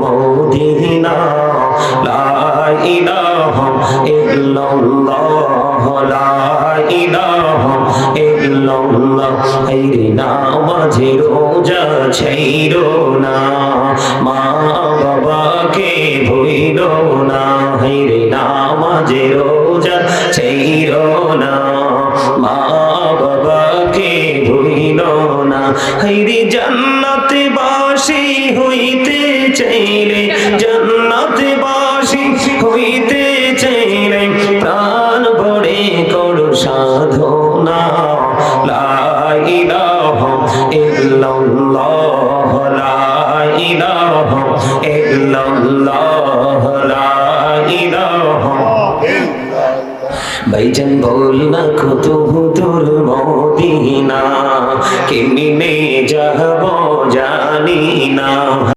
Medina লা ইলাহা ইল্লাল্লাহ লা ইলাহা ইল্লাল্লাহ হায়রে নামাজে রোজা ছাইরো না মা বাবাকে ভুইলো না হায়রে নামাজে রোজা ছাইরো না মা বাবাকে ভুইলো না হায়রে জান্নাতে বাসী হইতে চাইলে জান্নাতে বাসী হইতে চাইলে প্রাণ ভরে করো সাধনা লা ইলাহা ইল্লাল্লাহ লা ইলাহা ইল্লাল্লাহ লা ইলাহা ভাইজান বল না কত দূর মদিনা কেমনে যাব জানি না।